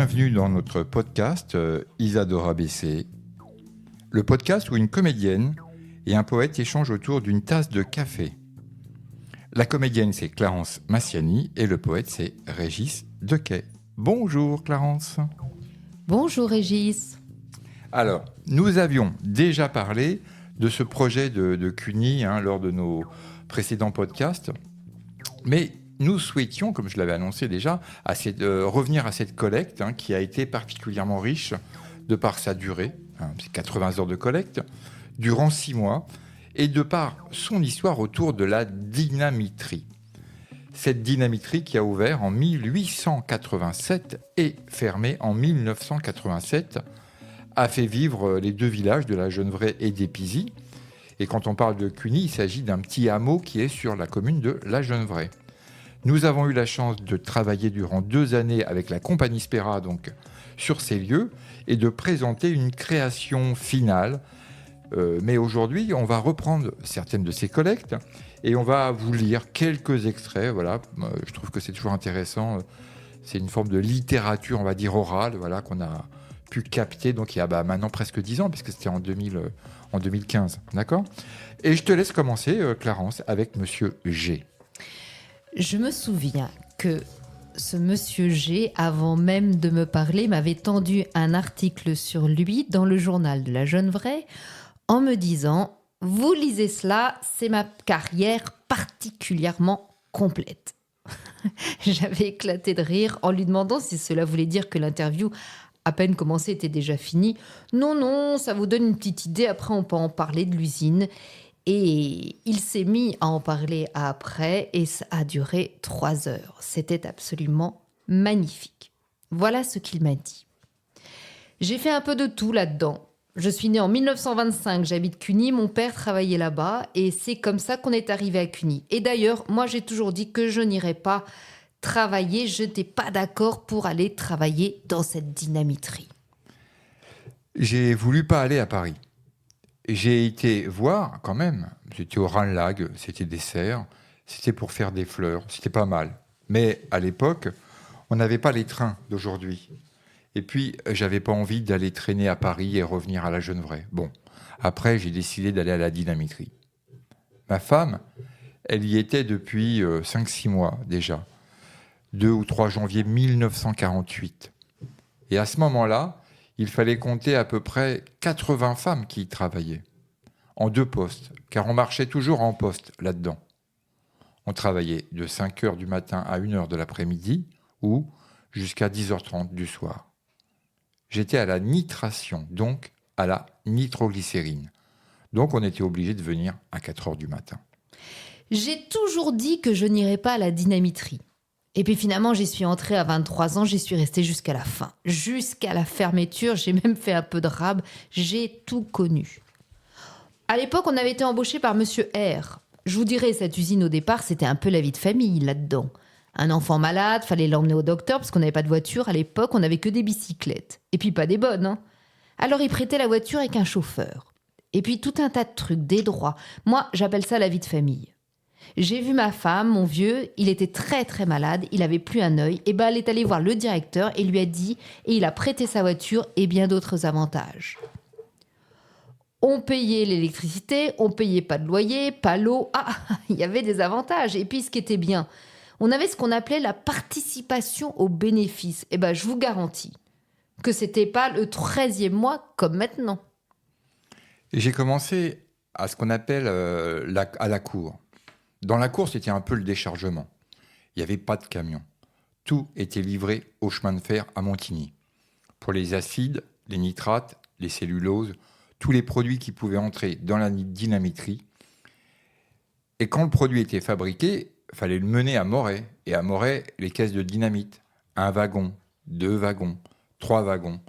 bienvenue dans notre podcast Isadora BC, le podcast où une comédienne et un poète échangent autour d'une tasse de café. La comédienne, c'est Clarence Massiani et le poète, c'est Régis Dequet. Bonjour Clarence. Bonjour Régis. Alors, nous avions déjà parlé de ce projet de CUNY lors de nos précédents podcasts, mais nous souhaitions, comme je l'avais annoncé déjà, revenir à cette collecte qui a été particulièrement riche de par sa durée, c'est 80 heures de collecte, durant 6 mois, et de par son histoire autour de la dynamitrie. Cette dynamitrie qui a ouvert en 1887 et fermé en 1987 a fait vivre les deux villages de la Genevraye et d'Épizy. Et quand on parle de CUNY, il s'agit d'un petit hameau qui est sur la commune de la Genevraye. Nous avons eu la chance de travailler durant 2 années avec la compagnie Spera, donc sur ces lieux, et de présenter une création finale. Mais aujourd'hui, on va reprendre certaines de ces collectes et on va vous lire quelques extraits. Voilà, je trouve que c'est toujours intéressant. C'est une forme de littérature, on va dire orale, voilà, qu'on a pu capter. Donc il y a maintenant presque 10 ans, puisque c'était en 2015, d'accord ? Et je te laisse commencer, Clarence, avec Monsieur G. Je me souviens que ce monsieur G, avant même de me parler, m'avait tendu un article sur lui dans le journal de la Genevraye en me disant « Vous lisez cela, c'est ma carrière particulièrement complète. » J'avais éclaté de rire en lui demandant si cela voulait dire que l'interview à peine commencée était déjà finie. « Non, ça vous donne une petite idée, après on peut en parler de l'usine. » Et il s'est mis à en parler après et ça a duré 3 heures. C'était absolument magnifique. Voilà ce qu'il m'a dit. J'ai fait un peu de tout là-dedans. Je suis née en 1925, j'habite CUNY, mon père travaillait là-bas et c'est comme ça qu'on est arrivé à CUNY. Et d'ailleurs, moi j'ai toujours dit que je n'irais pas travailler, je n'étais pas d'accord pour aller travailler dans cette dynamitrie. J'ai voulu pas aller à Paris. J'ai été voir quand même, j'étais au Ranelagh, c'était des serres, c'était pour faire des fleurs, c'était pas mal. Mais à l'époque, on n'avait pas les trains d'aujourd'hui. Et puis, j'avais pas envie d'aller traîner à Paris et revenir à la Genevraye. Bon, après, j'ai décidé d'aller à la dynamitrie. Ma femme, elle y était depuis 5-6 mois déjà, 2 ou 3 janvier 1948. Et à ce moment-là, il fallait compter à peu près 80 femmes qui y travaillaient, en 2 postes, car on marchait toujours en poste là-dedans. On travaillait de 5 heures du matin à 1 heure de l'après-midi ou jusqu'à 10h30 du soir. J'étais à la nitration, donc à la nitroglycérine. Donc on était obligé de venir à 4 heures du matin. J'ai toujours dit que je n'irais pas à la dynamitrie. Et puis finalement, j'y suis entrée à 23 ans, j'y suis restée jusqu'à la fin. Jusqu'à la fermeture, j'ai même fait un peu de rab, j'ai tout connu. À l'époque, on avait été embauché par Monsieur R. Je vous dirais, cette usine au départ, c'était un peu la vie de famille là-dedans. Un enfant malade, fallait l'emmener au docteur parce qu'on n'avait pas de voiture. À l'époque, on n'avait que des bicyclettes. Et puis pas des bonnes. Alors il prêtait la voiture avec un chauffeur. Et puis tout un tas de trucs, des droits. Moi, j'appelle ça la vie de famille. J'ai vu ma femme, mon vieux, il était très très malade, il avait plus un œil. Et elle est allée voir le directeur et lui a dit, et il a prêté sa voiture et bien d'autres avantages. On payait l'électricité, on payait pas de loyer, pas l'eau. Ah, il y avait des avantages. Et puis ce qui était bien, on avait ce qu'on appelait la participation aux bénéfices. Et je vous garantis que c'était pas le 13e mois comme maintenant. Et j'ai commencé à ce qu'on appelle à la cour. Dans la cour, c'était un peu le déchargement. Il n'y avait pas de camion. Tout était livré au chemin de fer à Montigny. Pour les acides, les nitrates, les celluloses, tous les produits qui pouvaient entrer dans la dynamitrie. Et quand le produit était fabriqué, il fallait le mener à Moret. Et à Moret, les caisses de dynamite. 1 wagon, 2 wagons, 3 wagons.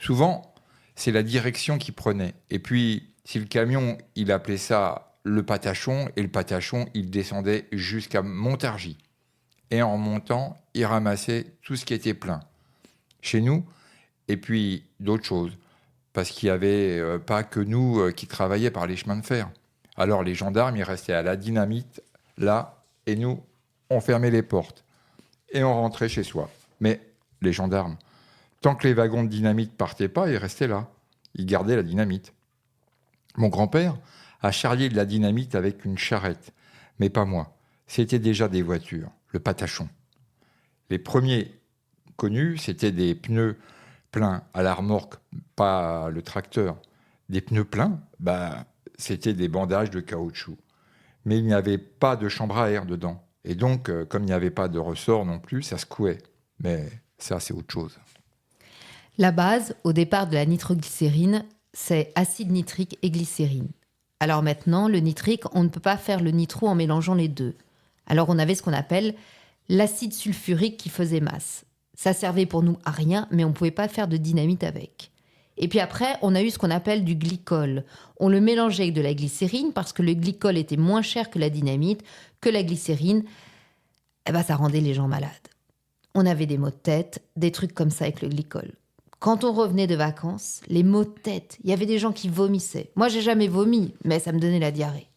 Souvent, c'est la direction qui prenait. Et puis, si le camion, il appelait ça le patachon, et le patachon, il descendait jusqu'à Montargis. Et en remontant, il ramassait tout ce qui était plein. Chez nous, et puis d'autres choses. Parce qu'il n'y avait pas que nous qui travaillions par les chemins de fer. Alors les gendarmes, ils restaient à la dynamite, là, et nous, on fermait les portes. Et on rentrait chez soi. Mais les gendarmes, Tant que les wagons de dynamite partaient pas, ils restaient là. Ils gardaient la dynamite. Mon grand-père a charrié de la dynamite avec une charrette, mais pas moi. C'était déjà des voitures, le patachon. Les premiers connus, c'était des pneus pleins à la remorque, pas le tracteur. Des pneus pleins, c'était des bandages de caoutchouc. Mais il n'y avait pas de chambre à air dedans. Et donc, comme il n'y avait pas de ressort non plus, ça secouait. Mais ça, c'est autre chose. La base, au départ de la nitroglycérine, c'est acide nitrique et glycérine. Alors maintenant, le nitrique, on ne peut pas faire le nitro en mélangeant les deux. Alors on avait ce qu'on appelle l'acide sulfurique qui faisait masse. Ça servait pour nous à rien, mais on ne pouvait pas faire de dynamite avec. Et puis après, on a eu ce qu'on appelle du glycol. On le mélangeait avec de la glycérine parce que le glycol était moins cher que la dynamite, que la glycérine. Ça rendait les gens malades. On avait des maux de tête, des trucs comme ça avec le glycol. Quand on revenait de vacances, les maux de tête, il y avait des gens qui vomissaient. Moi, j'ai jamais vomi, mais ça me donnait la diarrhée.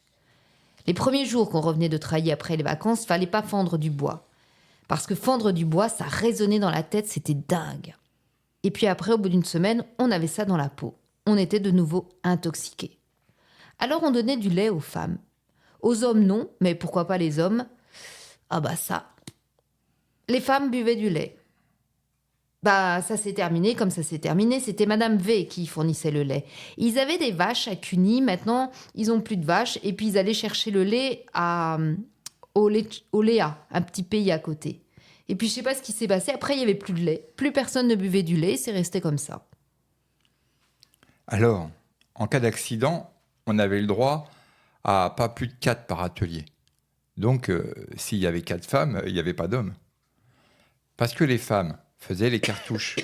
Les premiers jours qu'on revenait de travailler après les vacances, fallait pas fendre du bois. Parce que fendre du bois, ça résonnait dans la tête, c'était dingue. Et puis après, au bout d'une semaine, on avait ça dans la peau. On était de nouveau intoxiqués. Alors on donnait du lait aux femmes. Aux hommes, non, mais pourquoi pas les hommes ? Ça. Les femmes buvaient du lait. Ça s'est terminé comme ça s'est terminé. C'était Madame V qui fournissait le lait. Ils avaient des vaches à Cuny. Maintenant, ils n'ont plus de vaches. Et puis, ils allaient chercher le lait au Léa, un petit pays à côté. Et puis, je ne sais pas ce qui s'est passé. Après, il n'y avait plus de lait. Plus personne ne buvait du lait. C'est resté comme ça. Alors, en cas d'accident, on avait le droit à pas plus de 4 par atelier. Donc, s'il y avait 4 femmes, il n'y avait pas d'hommes. Parce que les femmes faisaient les cartouches.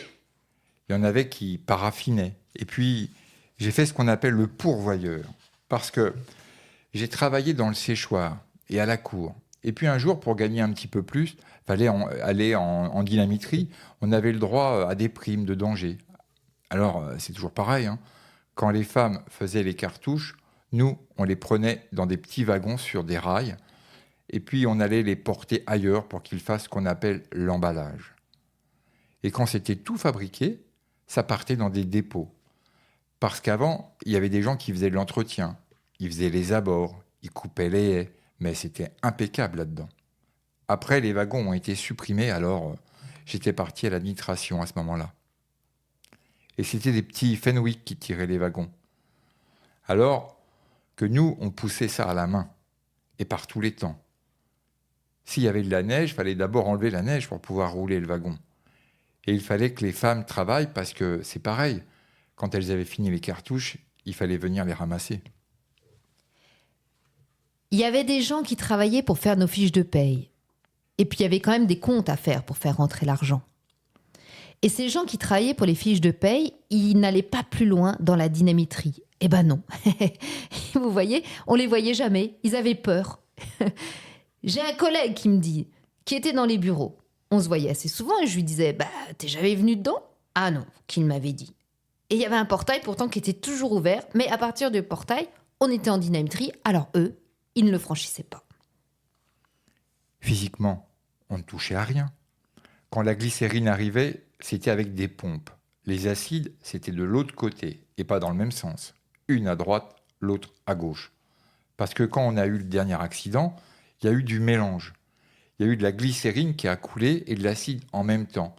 Il y en avait qui paraffinaient. Et puis, j'ai fait ce qu'on appelle le pourvoyeur. Parce que j'ai travaillé dans le séchoir et à la cour. Et puis un jour, pour gagner un petit peu plus, il fallait aller en dynamiterie. On avait le droit à des primes de danger. Alors, c'est toujours pareil. Quand les femmes faisaient les cartouches, nous, on les prenait dans des petits wagons sur des rails. Et puis, on allait les porter ailleurs pour qu'ils fassent ce qu'on appelle l'emballage. Et quand c'était tout fabriqué, ça partait dans des dépôts. Parce qu'avant, il y avait des gens qui faisaient de l'entretien. Ils faisaient les abords, ils coupaient les haies, mais c'était impeccable là-dedans. Après, les wagons ont été supprimés, alors j'étais parti à la nitration à ce moment-là. Et c'était des petits Fenwick qui tiraient les wagons. Alors que nous, on poussait ça à la main, et par tous les temps. S'il y avait de la neige, il fallait d'abord enlever la neige pour pouvoir rouler le wagon. Et il fallait que les femmes travaillent parce que c'est pareil. Quand elles avaient fini les cartouches, il fallait venir les ramasser. Il y avait des gens qui travaillaient pour faire nos fiches de paye. Et puis il y avait quand même des comptes à faire pour faire rentrer l'argent. Et ces gens qui travaillaient pour les fiches de paye, ils n'allaient pas plus loin dans la dynamiterie. Eh ben non. Vous voyez, on les voyait jamais. Ils avaient peur. J'ai un collègue qui me dit, qui était dans les bureaux. On se voyait assez souvent et je lui disais, t'es jamais venu dedans ? Ah non, qu'il m'avait dit. Et il y avait un portail pourtant qui était toujours ouvert, mais à partir du portail, on était en dynamiterie, alors eux, ils ne le franchissaient pas. Physiquement, on ne touchait à rien. Quand la glycérine arrivait, c'était avec des pompes. Les acides, c'était de l'autre côté, et pas dans le même sens. Une à droite, l'autre à gauche. Parce que quand on a eu le dernier accident, il y a eu du mélange. Il y a eu de la glycérine qui a coulé et de l'acide en même temps.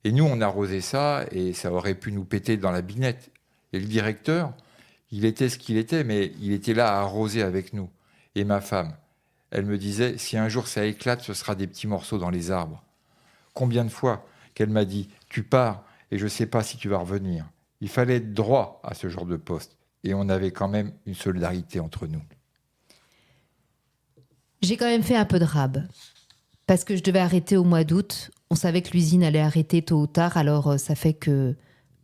Et nous, on arrosait ça et ça aurait pu nous péter dans la binette. Et le directeur, il était ce qu'il était, mais il était là à arroser avec nous. Et ma femme, elle me disait, si un jour ça éclate, ce sera des petits morceaux dans les arbres. Combien de fois qu'elle m'a dit, tu pars et je ne sais pas si tu vas revenir. Il fallait être droit à ce genre de poste. Et on avait quand même une solidarité entre nous. J'ai quand même fait un peu de rab. Parce que je devais arrêter au mois d'août. On savait que l'usine allait arrêter tôt ou tard, alors ça fait que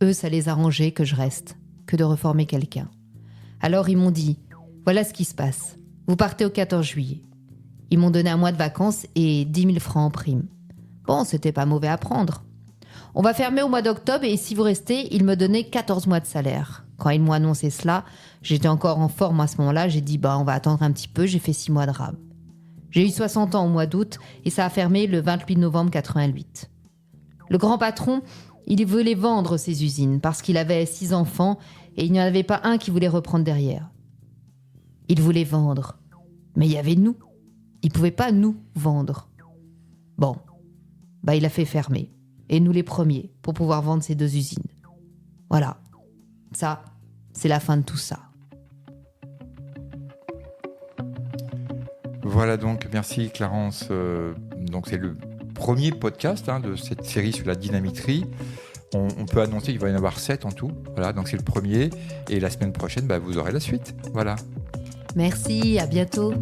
eux, ça les arrangeait que je reste, que de reformer quelqu'un. Alors ils m'ont dit, voilà ce qui se passe. Vous partez au 14 juillet. Ils m'ont donné un mois de vacances et 10 000 francs en prime. Bon, c'était pas mauvais à prendre. On va fermer au mois d'octobre et si vous restez, ils me donnaient 14 mois de salaire. Quand ils m'ont annoncé cela, j'étais encore en forme à ce moment-là. J'ai dit, on va attendre un petit peu, j'ai fait 6 mois de rab. J'ai eu 60 ans au mois d'août et ça a fermé le 28 novembre 88. Le grand patron, Il voulait vendre ses usines parce qu'il avait 6 enfants et il n'y en avait pas un qui voulait reprendre derrière. Il voulait vendre, mais il y avait nous. Il ne pouvait pas nous vendre. Bon, il a fait fermer. Et nous les premiers, pour pouvoir vendre ces 2 usines. Voilà. Ça, c'est la fin de tout ça. Voilà donc, merci Clarence. Donc c'est le premier podcast de cette série sur la dynamiterie. On peut annoncer qu'il va y en avoir 7 en tout. Voilà, donc c'est le premier. Et la semaine prochaine, vous aurez la suite. Voilà. Merci, à bientôt.